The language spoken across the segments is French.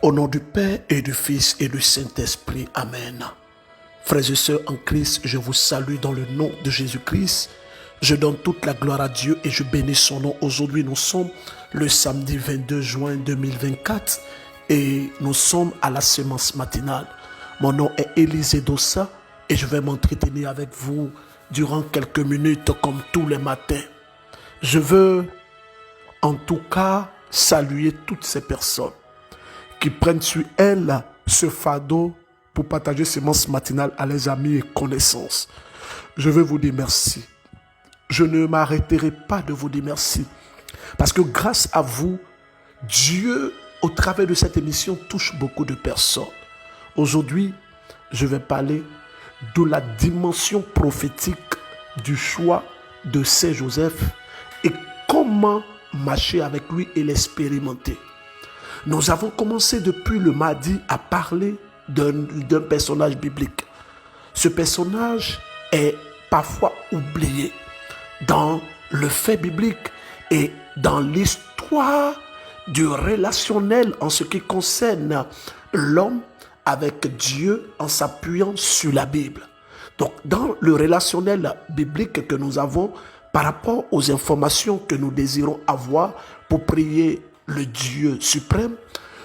Au nom du Père et du Fils et du Saint-Esprit. Amen. Frères et sœurs en Christ, je vous salue dans le nom de Jésus-Christ. Je donne toute la gloire à Dieu et je bénis son nom. Aujourd'hui, nous sommes le samedi 22 juin 2024 et nous sommes à la sémence matinale. Mon nom est Élisée Dossa et je vais m'entretenir avec vous durant quelques minutes comme tous les matins. Je veux en tout cas saluer toutes ces personnes qui prennent sur elles ce fardeau pour partager sémence matinale à leurs amis et connaissances. Je veux vous dire merci. Je ne m'arrêterai pas de vous dire merci. Parce que grâce à vous, Dieu, au travers de cette émission, touche beaucoup de personnes. Aujourd'hui, je vais parler de la dimension prophétique du choix de Saint Joseph et comment marcher avec lui et l'expérimenter. Nous avons commencé depuis le mardi à parler d'un personnage biblique. Ce personnage est parfois oublié dans le fait biblique et dans l'histoire du relationnel en ce qui concerne l'homme avec Dieu en s'appuyant sur la Bible. Donc, dans le relationnel biblique que nous avons par rapport aux informations que nous désirons avoir pour prier le Dieu suprême,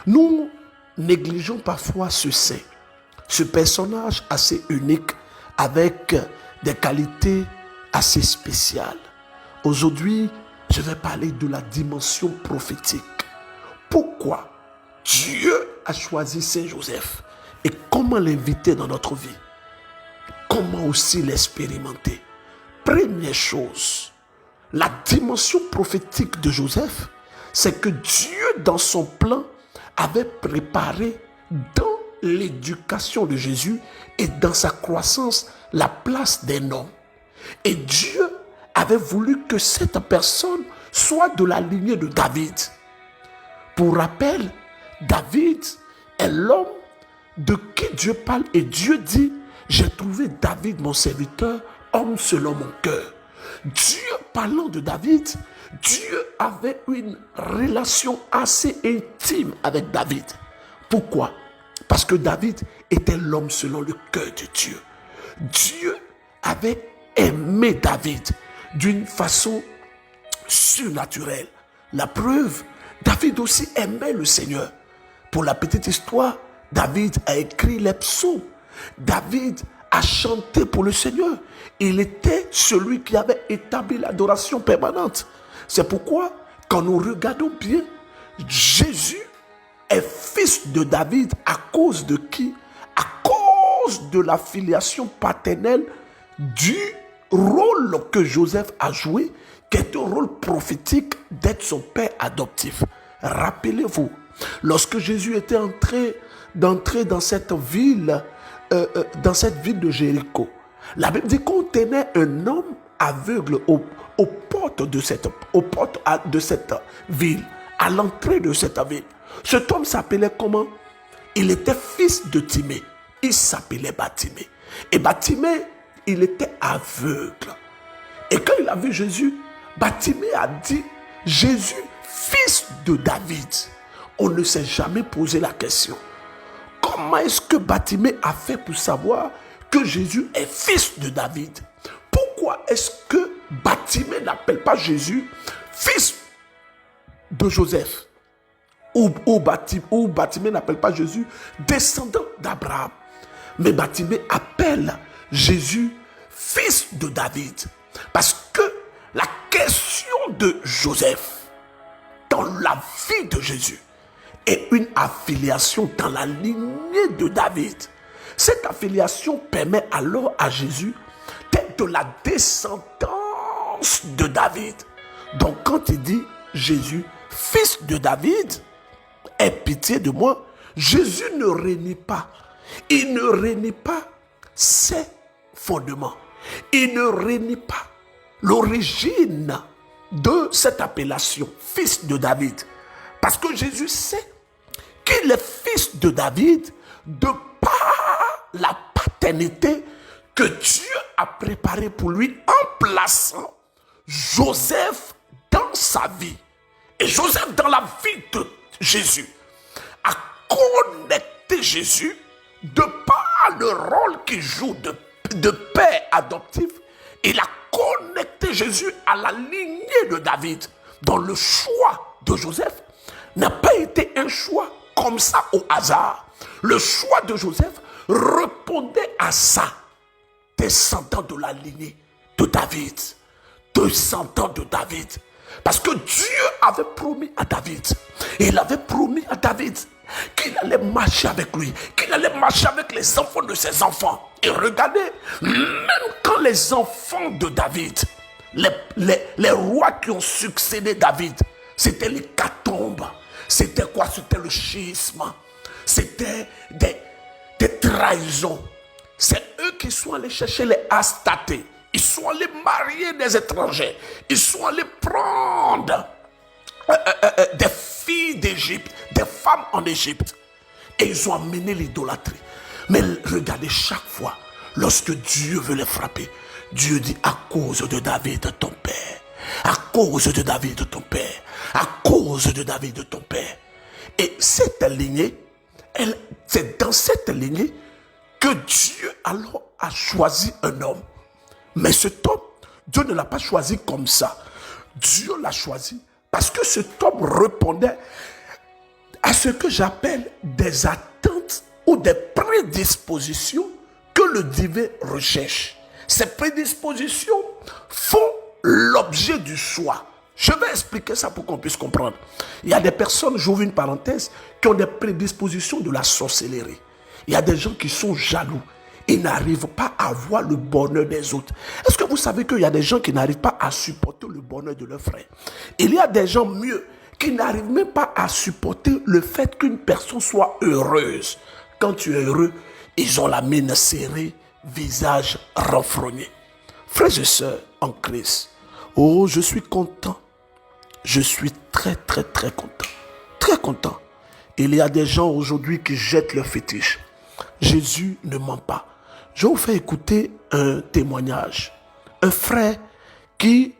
nous négligeons parfois ce saint, ce personnage assez unique avec des qualités assez spéciales. Aujourd'hui, je vais parler de la dimension prophétique. Pourquoi Dieu a choisi Saint Joseph et comment l'inviter dans notre vie? Comment aussi l'expérimenter? Première chose, la dimension prophétique de Joseph, c'est que Dieu, dans son plan, avait préparé dans l'éducation de Jésus et dans sa croissance la place d'un homme. Et Dieu avait voulu que cette personne soit de la lignée de David. Pour rappel, David est l'homme de qui Dieu parle et Dieu dit « J'ai trouvé David, mon serviteur, homme selon mon cœur ». Dieu, parlant de David, Dieu avait une relation assez intime avec David. Pourquoi? Parce que David était l'homme selon le cœur de Dieu. Dieu avait aimé David d'une façon surnaturelle. La preuve, David aussi aimait le Seigneur. Pour la petite histoire, David a écrit les psaumes. David a chanté pour le Seigneur. Il était celui qui avait établi l'adoration permanente. C'est pourquoi, quand nous regardons bien, Jésus est fils de David à cause de qui? À cause de la filiation paternelle du rôle que Joseph a joué, qui est un rôle prophétique d'être son père adoptif. Rappelez-vous, lorsque Jésus était d'entrer dans cette ville de Jéricho, la Bible dit qu'on tenait un homme aveugle aux portes de cette ville, à l'entrée de cette ville. Cet homme s'appelait comment? Il était fils de Timée. Il s'appelait Bartimée. Et Bartimée, il était aveugle. Et quand il a vu Jésus, Bartimée a dit, Jésus, fils de David. On ne s'est jamais posé la question. Comment est-ce que Bartimée a fait pour savoir que Jésus est fils de David? Pourquoi est-ce que Bartimée n'appelle pas Jésus fils de Joseph? Ou Bartimée n'appelle pas Jésus descendant d'Abraham? Mais Bartimée appelle Jésus fils de David. Parce que la question de Joseph dans la vie de Jésus est une affiliation dans la lignée de David. Cette affiliation permet alors à Jésus d'être de la descendance de David. Donc quand il dit Jésus, fils de David, aie pitié de moi, Jésus ne renie pas. Il ne renie pas ses fondements. Il ne renie pas l'origine de cette appellation, fils de David. Parce que Jésus sait qu'il est fils de David de par la paternité que Dieu a préparée pour lui en plaçant Joseph dans sa vie. Et Joseph dans la vie de Jésus. À connecté Jésus de par le rôle qu'il joue de père adoptif. Il a connecté Jésus à la lignée de David. Dans le choix de Joseph n'a pas été un choix comme ça au hasard. Le choix de Joseph répondait à ça. Descendant de la lignée de David. Descendant de David. Parce que Dieu avait promis à David. Et il avait promis à David qu'il allait marcher avec lui. Qu'il allait marcher avec les enfants de ses enfants. Et regardez, même quand les enfants de David, les rois qui ont succédé David, c'était l'hécatombe. C'était quoi? C'était le schisme. C'était des trahisons. C'est eux qui sont allés chercher les Astatés. Ils sont allés marier des étrangers. Ils sont allés prendre des filles d'Égypte, des femmes en Égypte. Et ils ont amené l'idolâtrie. Mais regardez, chaque fois, lorsque Dieu veut les frapper, Dieu dit à cause de David ton père. À cause de David ton père. À cause de David ton père. Et cette lignée, c'est dans cette lignée que Dieu alors a choisi un homme. Mais cet homme, Dieu ne l'a pas choisi comme ça. Dieu l'a choisi parce que cet homme répondait à ce que j'appelle des attentes ou des prédispositions que le divin recherche. Ces prédispositions font l'objet du choix. Je vais expliquer ça pour qu'on puisse comprendre. Il y a des personnes, j'ouvre une parenthèse, qui ont des prédispositions de la sorcellerie. Il y a des gens qui sont jaloux. Ils n'arrivent pas à voir le bonheur des autres. Est-ce que vous savez qu'il y a des gens qui n'arrivent pas à supporter le bonheur de leurs frères? Il y a des gens mieux qui n'arrivent même pas à supporter le fait qu'une personne soit heureuse. Quand tu es heureux, ils ont la mine serrée, visage renfrogné. Frères et sœurs en Christ, oh, je suis content. Je suis très, très, très content. Très content. Il y a des gens aujourd'hui qui jettent leur fétiche. Jésus ne ment pas. Je vous fais écouter un témoignage. Un frère qui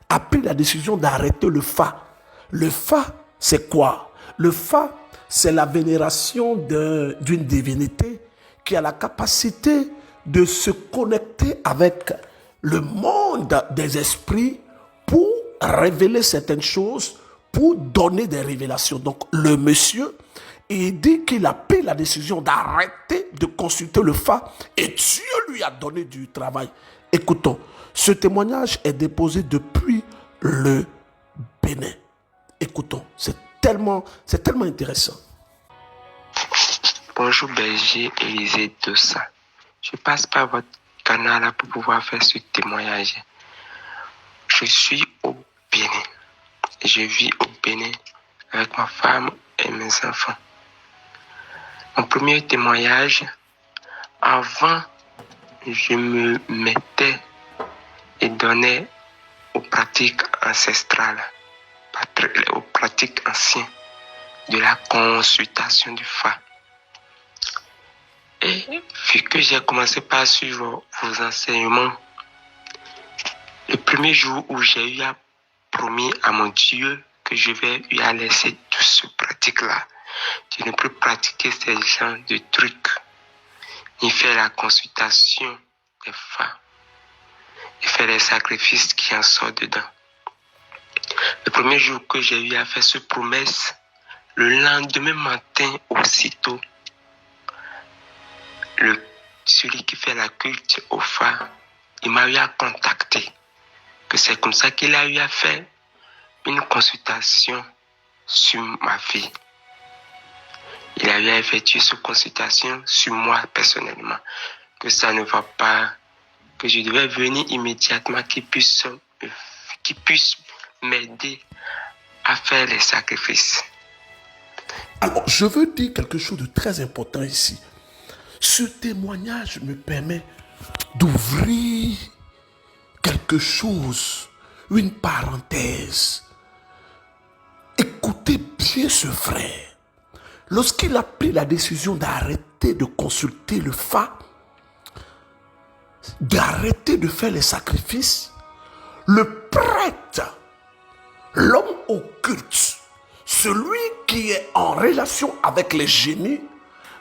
a pris la décision d'arrêter le fa. Le fa, c'est quoi? Le fa, c'est la vénération d'une divinité qui a la capacité de se connecter avec le monde des esprits pour révéler certaines choses, pour donner des révélations. Donc, le monsieur, il dit qu'il a pris la décision d'arrêter de consulter le fa et Dieu lui a donné du travail. Écoutons, ce témoignage est déposé depuis le Bénin. Écoutons, c'est tellement intéressant. Bonjour berger Élisée Dossa. Je passe par votre canal pour pouvoir faire ce témoignage. Je suis au Bénin. Je vis au Bénin avec ma femme et mes enfants. Mon premier témoignage, avant, je me mettais et donnais aux pratiques ancestrales, aux pratiques anciennes de la consultation du fa. Et vu que j'ai commencé par suivre vos enseignements, le premier jour où j'ai eu promis à mon Dieu que je vais lui laisser tout ce pratique-là, je ne peux pratiquer ces genres de trucs, ni faire la consultation des fa, et faire les sacrifices qui en sortent dedans. Le premier jour que j'ai eu à faire cette promesse, le lendemain matin aussitôt, celui qui fait la culte au fa, il m'a eu à contacter. Que c'est comme ça qu'il a eu à faire une consultation sur ma vie. Il a eu à effectuer cette consultation sur moi personnellement. Que ça ne va pas, que je devais venir immédiatement, qu'il puisse m'aider à faire les sacrifices. Alors, je veux dire quelque chose de très important ici. Ce témoignage me permet d'ouvrir quelque chose, une parenthèse. Écoutez bien ce frère. Lorsqu'il a pris la décision d'arrêter de consulter le fa, d'arrêter de faire les sacrifices, le prêtre, l'homme occulte, celui qui est en relation avec les génies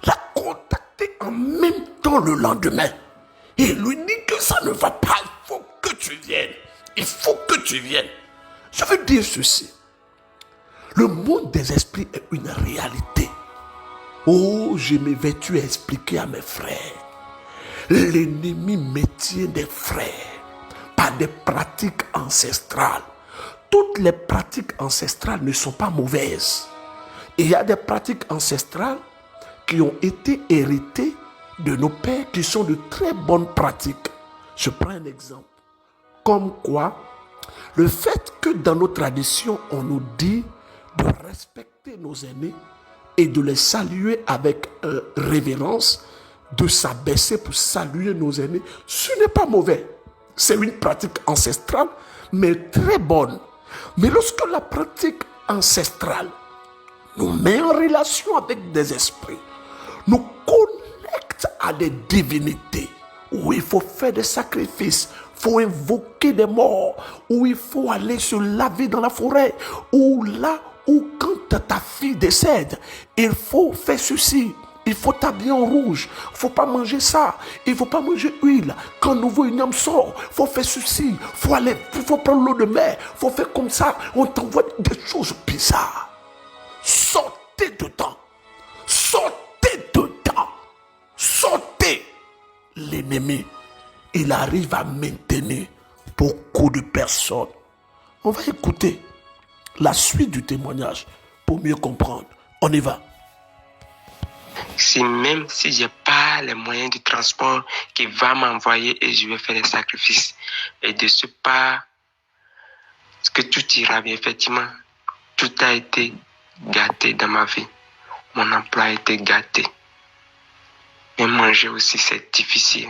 l'a contacté en même temps le lendemain. Il lui dit que ça ne va pas, il faut que tu viennes. Il faut que tu viennes. Je veux dire ceci. Le monde des esprits est une réalité. Oh, je me vais-tu expliquer à mes frères. L'ennemi maintient des frères par des pratiques ancestrales. Toutes les pratiques ancestrales ne sont pas mauvaises. Il y a des pratiques ancestrales qui ont été héritées de nos pères qui sont de très bonnes pratiques. Je prends un exemple. Comme quoi, le fait que dans nos traditions, on nous dit de respecter nos aînés et de les saluer avec révérence, de s'abaisser pour saluer nos aînés, ce n'est pas mauvais. C'est une pratique ancestrale, mais très bonne. Mais lorsque la pratique ancestrale nous met en relation avec des esprits, nous connecte à des divinités, où il faut faire des sacrifices, il faut invoquer des morts, où il faut aller se laver dans la forêt, ou là où quand ta fille décède, il faut faire ceci. Il faut t'habiller en rouge. Il ne faut pas manger ça. Il ne faut pas manger huile. Quand nouveau igname sort, il faut faire ceci. Il faut prendre l'eau de mer. Il faut faire comme ça. On t'envoie des choses bizarres. Sortez dedans. Sortez dedans. Sortez. L'ennemi, il arrive à maintenir beaucoup de personnes. On va écouter la suite du témoignage pour mieux comprendre. On y va. Même si je n'ai pas les moyens de transport qui va m'envoyer et je vais faire des sacrifices. Et de ce pas, ce que tout ira bien, effectivement, tout a été gâté dans ma vie. Mon emploi a été gâté. Mais manger aussi, c'est difficile.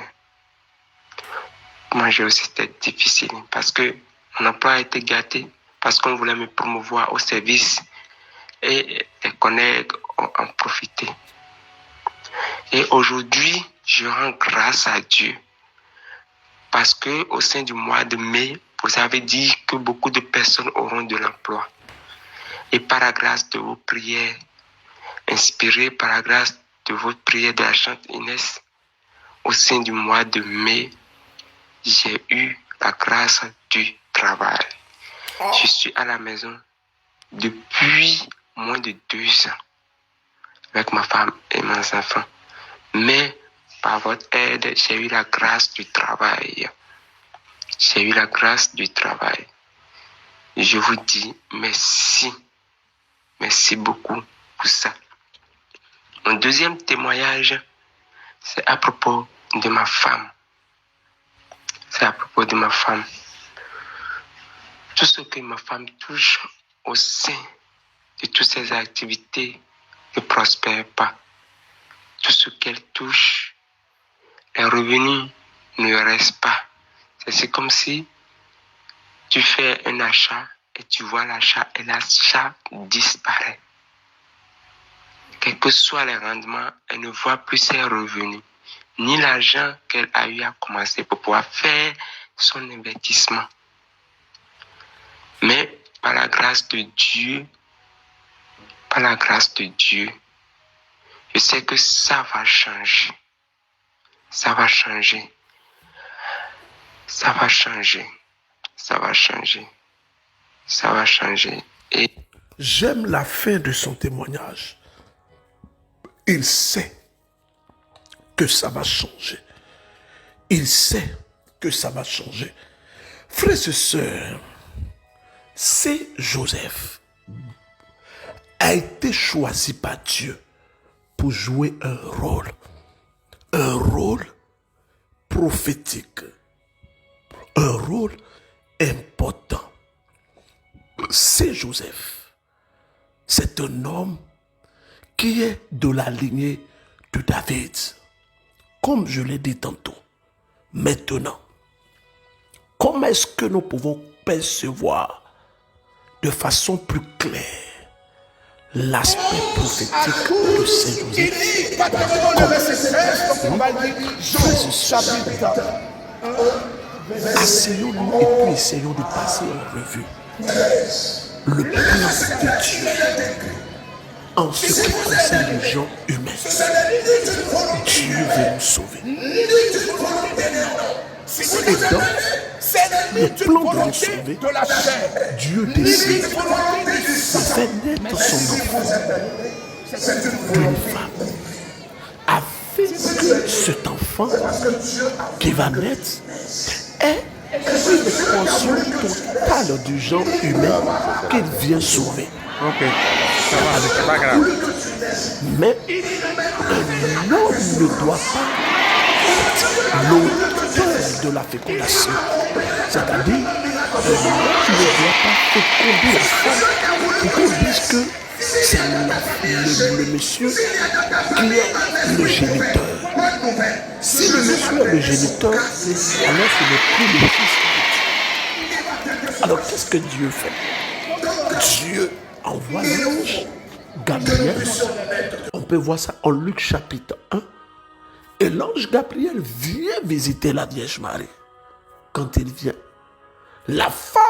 Manger aussi, c'était difficile parce que mon emploi a été gâté, parce qu'on voulait me promouvoir au service et les collègues ont en profité. Et aujourd'hui, je rends grâce à Dieu parce que au sein du mois de mai, vous avez dit que beaucoup de personnes auront de l'emploi. Et par la grâce de vos prières, inspirées par la grâce de votre prière de la chante Inès, au sein du mois de mai, j'ai eu la grâce du travail. Je suis à la maison depuis moins de 2 ans avec ma femme et mes enfants. Mais par votre aide, j'ai eu la grâce du travail. J'ai eu la grâce du travail. Je vous dis merci. Merci beaucoup pour ça. Mon deuxième témoignage, c'est à propos de ma femme. C'est à propos de ma femme. Tout ce que ma femme touche au sein de toutes ses activités ne prospère pas. Tout ce qu'elle touche, les revenus ne restent pas. C'est comme si tu fais un achat et tu vois l'achat et l'achat disparaît. Quels que soient les rendements, elle ne voit plus ses revenus, ni l'argent qu'elle a eu à commencer pour pouvoir faire son investissement. Mais par la grâce de Dieu, je sais que ça va changer. Ça va changer. Ça va changer. Ça va changer. Ça va changer. Et j'aime la fin de son témoignage. Il sait que ça va changer. Il sait que ça va changer. Frères et sœurs, c'est Joseph a été choisi par Dieu pour jouer un rôle prophétique, un rôle important. C'est Joseph. C'est un homme qui est de la lignée de David. Comme je l'ai dit tantôt. Maintenant, comment est-ce que nous pouvons percevoir de façon plus claire l'aspect prophétique de Saint-Joseph? Asseyons-nous et puis essayons de passer en revue le plan de Dieu en ce qui concerne les gens humains. Dieu veut nous sauver. Et donc, le plan de nous sauver, Dieu décide de faire naître son enfant d'une femme, afin que cet enfant qui va naître ait une portion totale du genre humain qu'il vient sauver. Ok, ça va, c'est pas grave. Mais un homme ne doit pas être l'auteur de la fécondation. C'est-à-dire, un homme ne doit pas féconder la femme pour qu'on dise que c'est le monsieur qui est le géniteur. Si le monsieur est le géniteur, alors ce n'est plus le fils. Alors qu'est-ce que Dieu fait? Dieu envoie l'ange Gabriel. On peut voir ça en Luc chapitre 1. Et l'ange Gabriel vient visiter la Vierge Marie. Quand il vient, la femme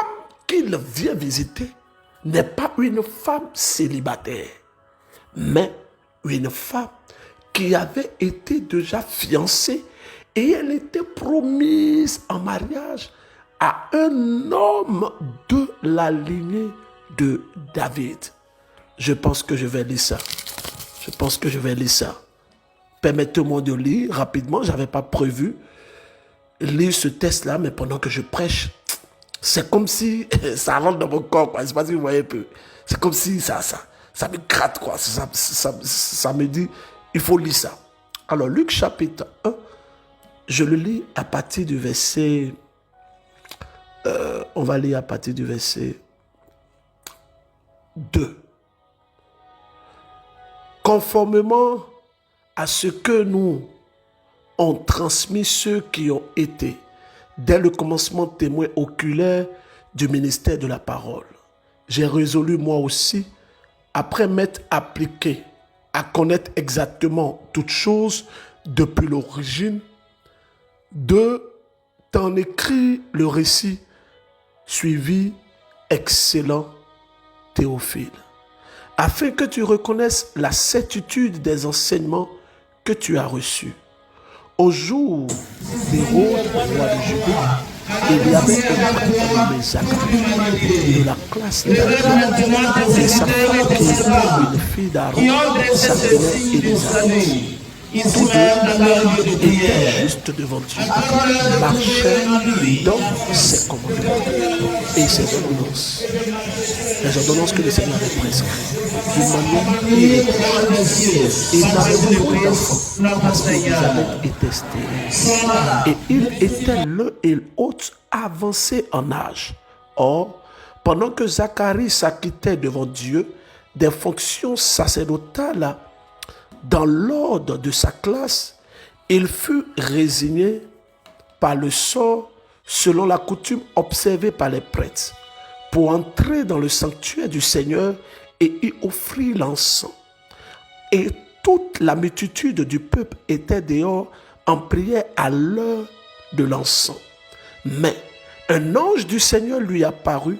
qu'il vient visiter n'est pas une femme célibataire, mais une femme qui avait été déjà fiancée et elle était promise en mariage à un homme de la lignée de David. Je pense que je vais lire ça. Permettez-moi de lire rapidement. Je n'avais pas prévu lire ce texte-là, mais pendant que je prêche, c'est comme si ça rentre dans mon corps, quoi. Je ne sais pas si vous voyez un peu. C'est comme si ça me gratte, quoi. Ça me dit, il faut lire ça. Alors, Luc chapitre 1, je le lis à partir du verset... on va lire à partir du verset 2. Conformément à ce que nous ont transmis ceux qui ont été, dès le commencement, témoins oculaires du ministère de la parole, j'ai résolu moi aussi, après m'être appliqué à connaître exactement toutes choses depuis l'origine, de t'en écrire le récit suivi, excellent Théophile, afin que tu reconnaisses la certitude des enseignements que tu as reçus. Au jour d'Hérode, roi de Judée, il y avait un prêtre nommé Zacharie de la classe d'Abias, et sa femme qui était une fille d'Aaron s'appelait Élisabeth. Tous deux étaient justes devant Dieu, marchaient dans ses commandements et ses ordonnances. Les ordonnances que le Seigneur avait prescrites d'une manière irréprochable. Il n'avait pas beaucoup d'enfants parce qu'Élisabeth était stérile. Et ils étaient l'un et l'autre avancés en âge. Or, pendant que Zacharie s'acquittait devant Dieu des fonctions sacerdotales dans l'ordre de sa classe, il fut résigné par le sort selon la coutume observée par les prêtres pour entrer dans le sanctuaire du Seigneur et y offrir l'encens. Et toute la multitude du peuple était dehors en prière à l'heure de l'encens. Mais un ange du Seigneur lui apparut,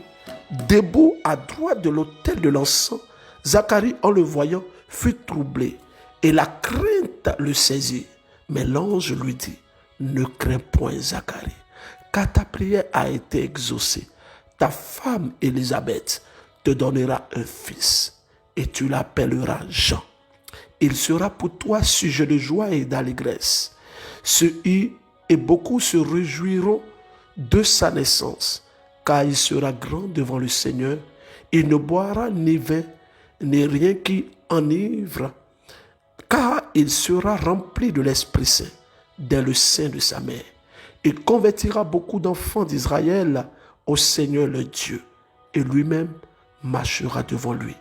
debout à droite de l'autel de l'encens. Zacharie, en le voyant, fut troublé et la crainte le saisit. Mais l'ange lui dit, ne crains point, Zacharie, car ta prière a été exaucée. Ta femme Élisabeth te donnera un fils et tu l'appelleras Jean. Il sera pour toi sujet de joie et d'allégresse. Et beaucoup se réjouiront de sa naissance, car il sera grand devant le Seigneur. Il ne boira ni vin, ni rien qui enivre, car il sera rempli de l'Esprit Saint dès le sein de sa mère. Il convertira beaucoup d'enfants d'Israël au Seigneur le Dieu, et lui-même marchera devant lui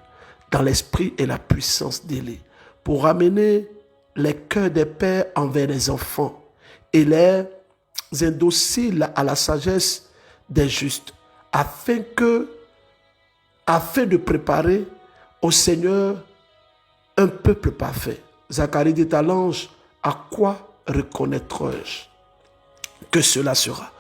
dans l'esprit et la puissance d'Élie, pour amener les cœurs des pères envers les enfants et les indociles à la sagesse des justes, afin de préparer au Seigneur un peuple parfait. Zacharie dit à l'ange, à quoi reconnaîtrai-je que cela sera?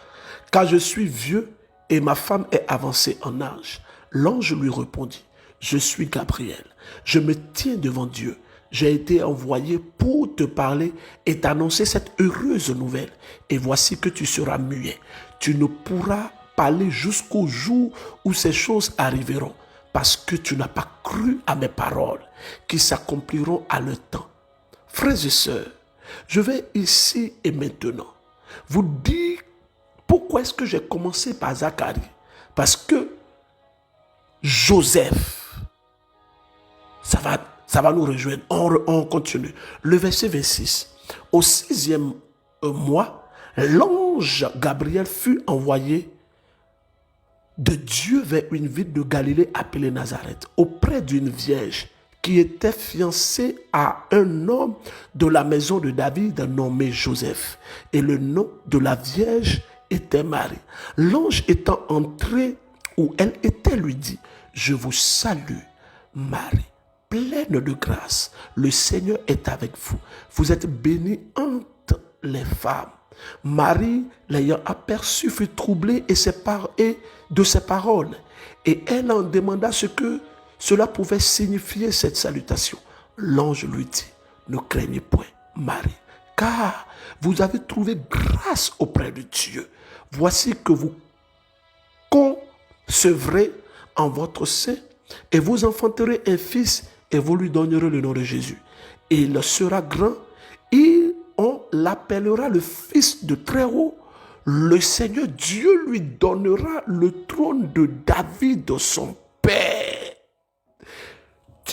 Car je suis vieux et ma femme est avancée en âge. L'ange lui répondit, je suis Gabriel, je me tiens devant Dieu. J'ai été envoyé pour te parler et t'annoncer cette heureuse nouvelle. Et voici que tu seras muet. Tu ne pourras parler jusqu'au jour où ces choses arriveront, parce que tu n'as pas cru à mes paroles, qui s'accompliront à leur temps. Frères et sœurs, je vais ici et maintenant vous dire pourquoi est-ce que j'ai commencé par Zacharie. Parce que Joseph, ça va nous rejoindre. On continue. Le verset 26. Au 6e mois, l'ange Gabriel fut envoyé de Dieu vers une ville de Galilée appelée Nazareth, auprès d'une vierge qui était fiancée à un homme de la maison de David nommé Joseph. Et le nom de la vierge était Marie. L'ange étant entré où elle était, lui dit, je vous salue, Marie, pleine de grâce. Le Seigneur est avec vous. Vous êtes bénie entre les femmes. Marie, l'ayant aperçu, fut troublée de ses paroles. Et elle en demanda ce que cela pouvait signifier, cette salutation. L'ange lui dit, ne craignez point, Marie, car vous avez trouvé grâce auprès de Dieu. Voici que vous concevrez en votre sein et vous enfanterez un fils et vous lui donnerez le nom de Jésus. Et il sera grand, on l'appellera le Fils de Très-Haut. Le Seigneur Dieu lui donnera le trône de David, son père.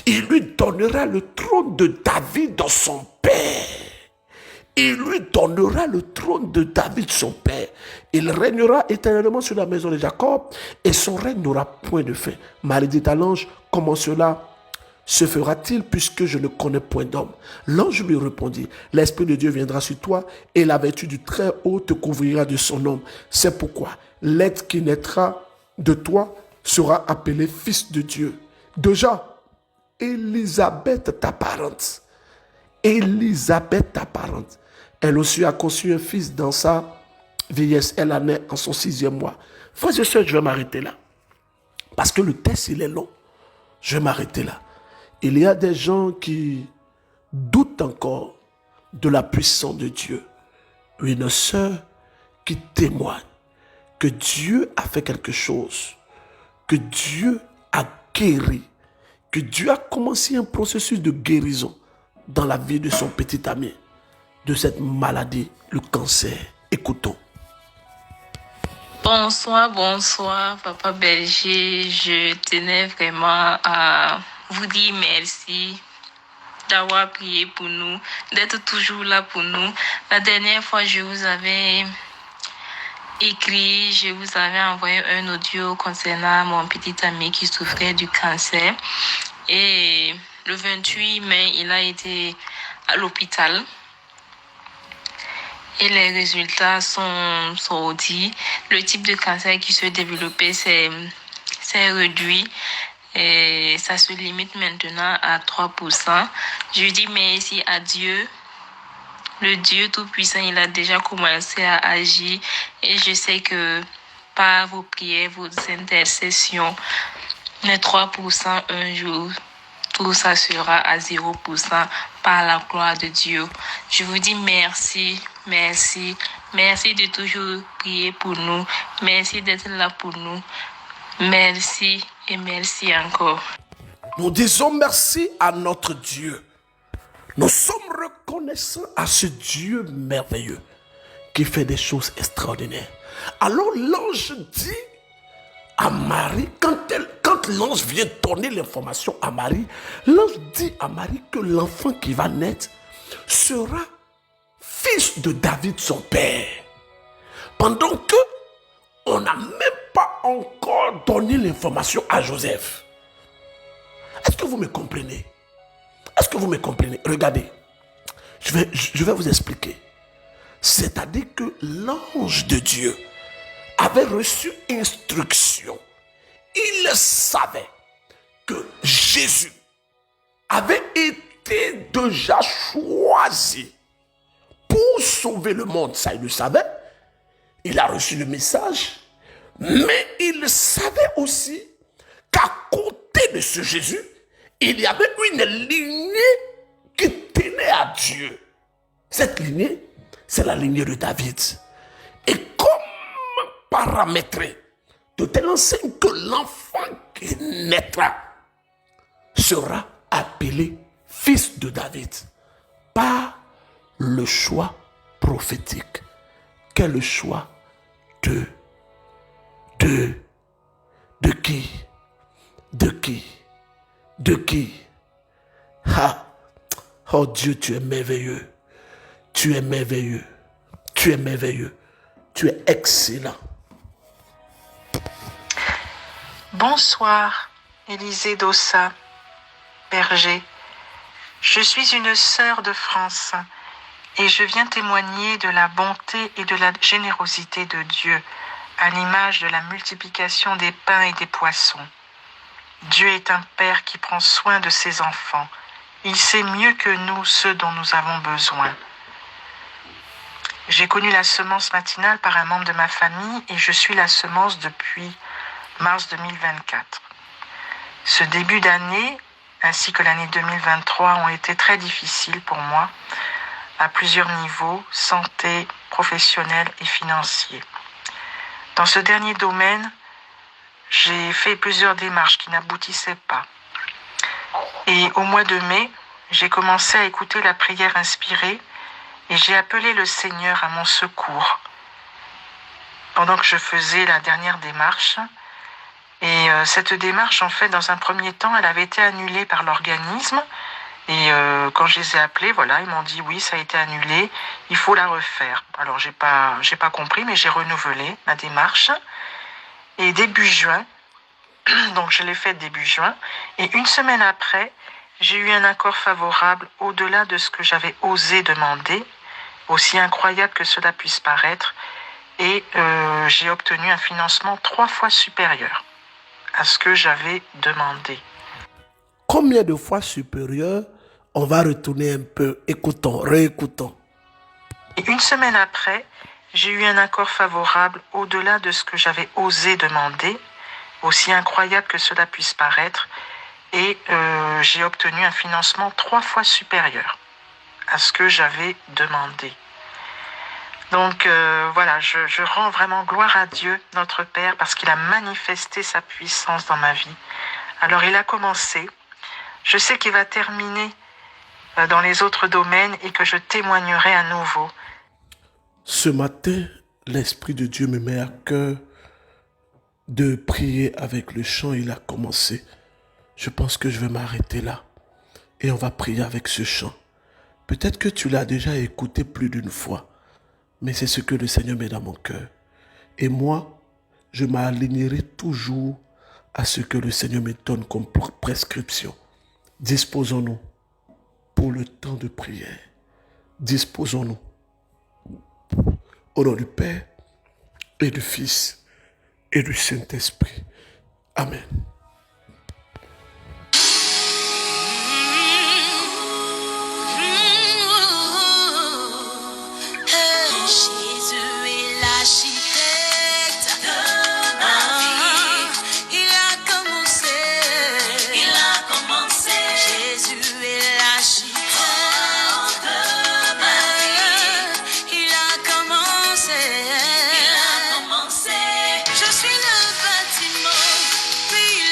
Il lui donnera le trône de David, son père. Il lui donnera le trône de David, son père. Il régnera éternellement sur la maison de Jacob et son règne n'aura point de fin. Marie dit à l'ange, comment cela se fera-t-il puisque je ne connais point d'homme? L'ange lui répondit, l'Esprit de Dieu viendra sur toi et la vertu du Très-Haut te couvrira de son ombre. C'est pourquoi l'être qui naîtra de toi sera appelé Fils de Dieu. Déjà, Élisabeth, ta parente, elle aussi a conçu un fils dans sa vieillesse. Elle en est en son 6e mois. Frères et sœurs, je vais m'arrêter là. Parce que le texte, il est long. Je vais m'arrêter là. Il y a des gens qui doutent encore de la puissance de Dieu. Une sœur qui témoigne que Dieu a fait quelque chose, que Dieu a guéri, que Dieu a commencé un processus de guérison dans la vie de son petit ami, de cette maladie, le cancer. Écoutons. Bonsoir, Papa Berger. Je tenais vraiment à vous dire merci d'avoir prié pour nous, d'être toujours là pour nous. La dernière fois, je vous avais écrit, je vous avais envoyé un audio concernant mon petit ami qui souffrait du cancer. Et le 28 mai, il a été à l'hôpital. Et les résultats sont sortis. Le type de cancer qui se développait s'est réduit. Et ça se limite maintenant à 3%. Je dis merci à Dieu. Le Dieu Tout-Puissant, il a déjà commencé à agir. Et je sais que par vos prières, vos intercessions, les 3% un jour, tout ça sera à 0% par la gloire de Dieu. Je vous dis merci. Merci de toujours prier pour nous. Merci d'être là pour nous. Merci et merci encore. Nous disons merci à notre Dieu. Nous sommes reconnaissants à ce Dieu merveilleux qui fait des choses extraordinaires. Alors l'ange dit à Marie, quand l'ange vient donner l'information à Marie, l'ange dit à Marie que l'enfant qui va naître sera fils de David, son père. Pendant que on n'a même pas encore donné l'information à Joseph. Est-ce que vous me comprenez? Regardez, je vais vous expliquer. C'est-à-dire que l'ange de Dieu avait reçu instruction. Il savait que Jésus avait été déjà choisi pour sauver le monde. Ça, il le savait. Il a reçu le message. Mais il savait aussi qu'à côté de ce Jésus, il y avait une lignée qui tenait à Dieu. Cette lignée, c'est la lignée de David. Et comme paramétré, de telle enseigne que l'enfant qui naîtra sera appelé fils de David par le choix prophétique. Quel est le choix de qui? De qui? De qui? Ah! Oh Dieu, tu es merveilleux. Tu es merveilleux. Tu es merveilleux. Tu es excellent. Bonsoir, Élisée Dossa, berger. Je suis une sœur de France et je viens témoigner de la bonté et de la générosité de Dieu à l'image de la multiplication des pains et des poissons. Dieu est un Père qui prend soin de ses enfants. Il sait mieux que nous ce dont nous avons besoin. J'ai connu la semence matinale par un membre de ma famille et je suis la semence depuis mars 2024. Ce début d'année, ainsi que l'année 2023, ont été très difficiles pour moi, à plusieurs niveaux, santé, professionnel et financier. Dans ce dernier domaine, j'ai fait plusieurs démarches qui n'aboutissaient pas. Et au mois de mai, j'ai commencé à écouter la prière inspirée et j'ai appelé le Seigneur à mon secours. Pendant que je faisais la dernière démarche, et cette démarche, en fait, dans un premier temps, elle avait été annulée par l'organisme. Et quand je les ai appelés, voilà, ils m'ont dit oui, ça a été annulé, il faut la refaire. Alors j'ai pas compris, mais j'ai renouvelé la démarche. Et début juin, donc je l'ai fait début juin, et une semaine après, j'ai eu un accord favorable au-delà de ce que j'avais osé demander, aussi incroyable que cela puisse paraître, et j'ai obtenu un financement 3 fois supérieur à ce que j'avais demandé. Combien de fois supérieur? On va retourner un peu. Écoutons, réécoutons. Et une semaine après, j'ai eu un accord favorable au-delà de ce que j'avais osé demander, aussi incroyable que cela puisse paraître, et j'ai obtenu un financement 3 fois supérieur à ce que j'avais demandé. Donc voilà, je rends vraiment gloire à Dieu, notre Père, parce qu'il a manifesté sa puissance dans ma vie. Alors il a commencé, je sais qu'il va terminer dans les autres domaines et que je témoignerai à nouveau. Ce matin, l'Esprit de Dieu me met à cœur de prier avec le chant. Il a commencé. Je pense que je vais m'arrêter là et on va prier avec ce chant. Peut-être que tu l'as déjà écouté plus d'une fois, mais c'est ce que le Seigneur met dans mon cœur. Et moi, je m'alignerai toujours à ce que le Seigneur me donne comme prescription. Disposons-nous pour le temps de prière. Disposons-nous. Au nom du Père et du Fils et du Saint-Esprit. Amen. Je suis le bâtiment, puis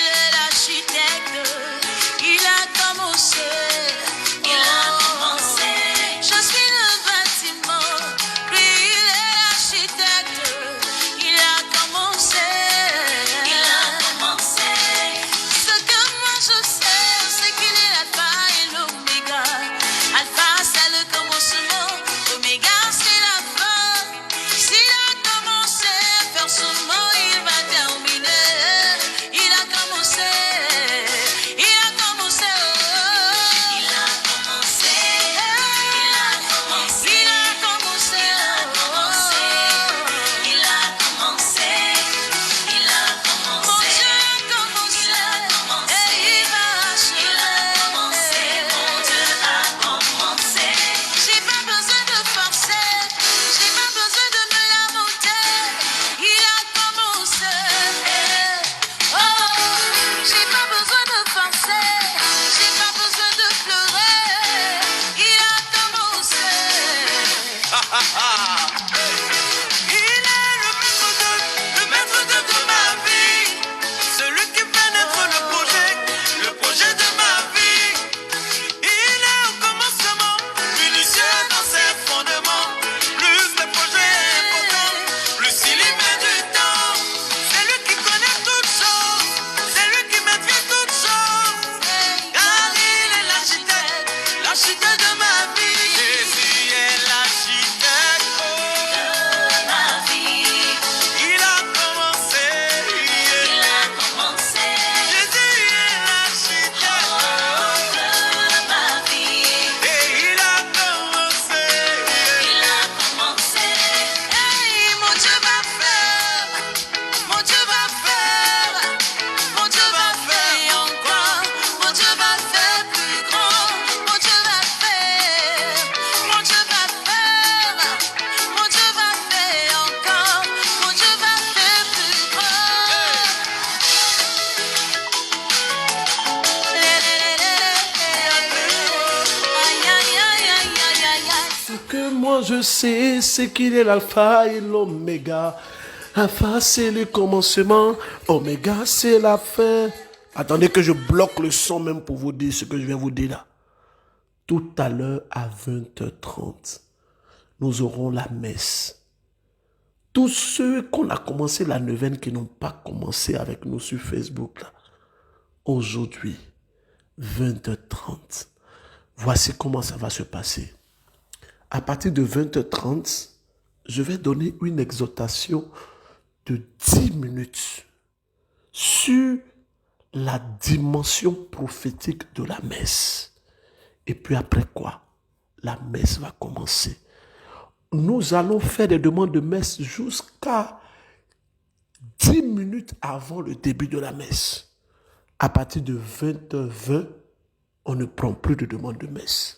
Moi je sais, c'est qu'il est l'alpha et l'oméga. Alpha c'est le commencement, oméga c'est la fin. Attendez que je bloque le son même pour vous dire ce que je viens vous dire là. Tout à l'heure à 20h30, nous aurons la messe. Tous ceux qu'on a commencé la neuvaine qui n'ont pas commencé avec nous sur Facebook là. Aujourd'hui, 20h30. Voici comment ça va se passer. À partir de 20h30, je vais donner une exhortation de 10 minutes sur la dimension prophétique de la messe. Et puis après quoi? La messe va commencer. Nous allons faire des demandes de messe jusqu'à 10 minutes avant le début de la messe. À partir de 20h20, on ne prend plus de demandes de messe.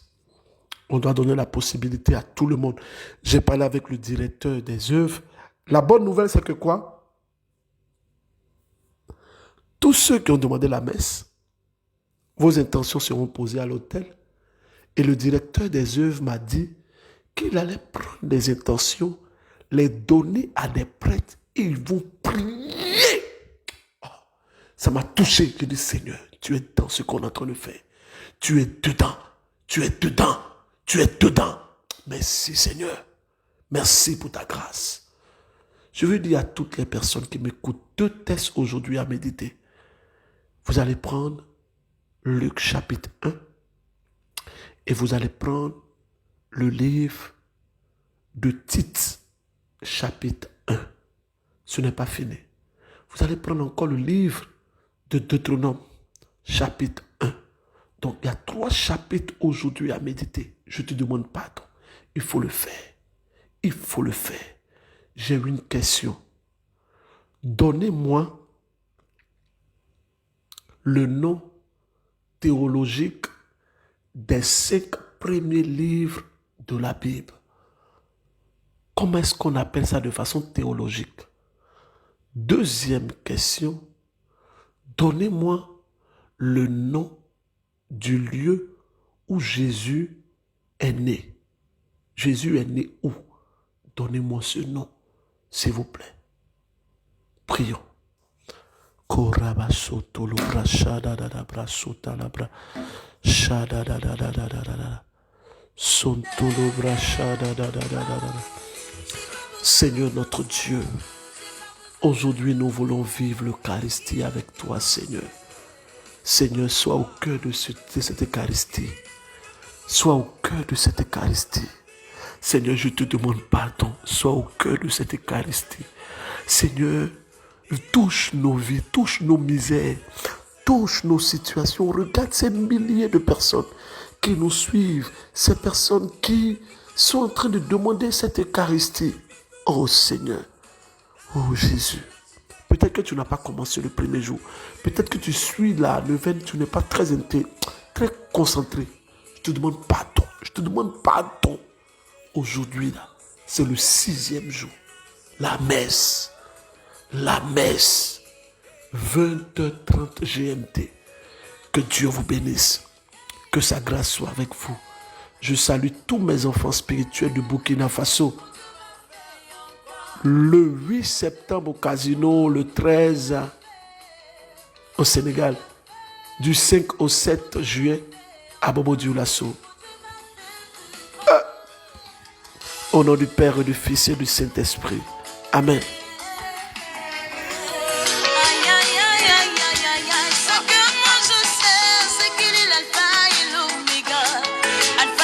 On doit donner la possibilité à tout le monde. J'ai parlé avec le directeur des œuvres. La bonne nouvelle, c'est que quoi? Tous ceux qui ont demandé la messe, vos intentions seront posées à l'autel. Et le directeur des œuvres m'a dit qu'il allait prendre des intentions, les donner à des prêtres et ils vont prier. Oh, ça m'a touché. J'ai dit, Seigneur, tu es dans ce qu'on est en train de faire. Tu es dedans. Tu es dedans. Tu es dedans. Merci Seigneur. Merci pour ta grâce. Je veux dire à toutes les personnes qui m'écoutent 2 textes aujourd'hui à méditer. Vous allez prendre Luc chapitre 1 et vous allez prendre le livre de Tite chapitre 1. Ce n'est pas fini. Vous allez prendre encore le livre de Deutéronome chapitre 1. Donc, il y a 3 chapitres aujourd'hui à méditer. Je te demande pardon. Il faut le faire. Il faut le faire. J'ai une question. Donnez-moi le nom théologique des 5 premiers livres de la Bible. Comment est-ce qu'on appelle ça de façon théologique? Deuxième question. Donnez-moi le nom du lieu où Jésus est né. Jésus est né où? Donnez-moi ce nom, s'il vous plaît. Prions. Seigneur notre Dieu, aujourd'hui nous voulons vivre l'Eucharistie avec toi, Seigneur. Seigneur, sois au cœur de cette Eucharistie. Sois au cœur de cette Eucharistie. Seigneur, je te demande pardon. Sois au cœur de cette Eucharistie. Seigneur, touche nos vies, touche nos misères, touche nos situations. Regarde ces milliers de personnes qui nous suivent, ces personnes qui sont en train de demander cette Eucharistie. Oh Seigneur, oh Jésus. Peut-être que tu n'as pas commencé le premier jour. Peut-être que tu suis la neuvaine, tu n'es pas très concentré. Je te demande pardon. Je te demande pardon. Aujourd'hui, là, c'est le 6e jour. La messe. La messe. 20h30 GMT. Que Dieu vous bénisse. Que sa grâce soit avec vous. Je salue tous mes enfants spirituels du Burkina Faso. Le 8 septembre au Casino, le 13 au Sénégal, du 5 au 7 juillet à Bobo-Dioulasso. Au nom du Père et du Fils et du Saint-Esprit. Amen. Ce que moi je sais, c'est qu'il est l'alpha et l'oméga. Alpha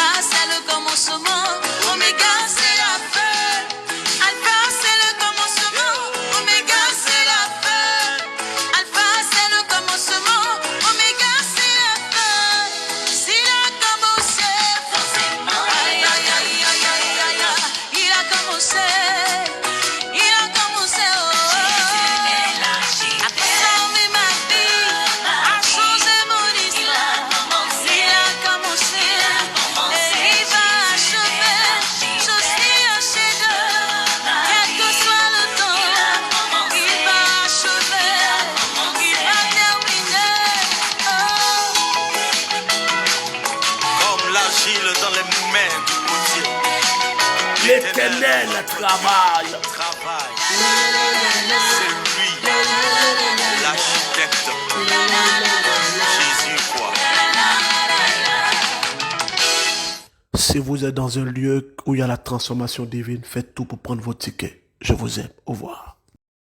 L'Éternel travaille. C'est lui, l'architecte. Jésus quoi. Si vous êtes dans un lieu où il y a la transformation divine, faites tout pour prendre votre ticket. Je vous aime. Au revoir.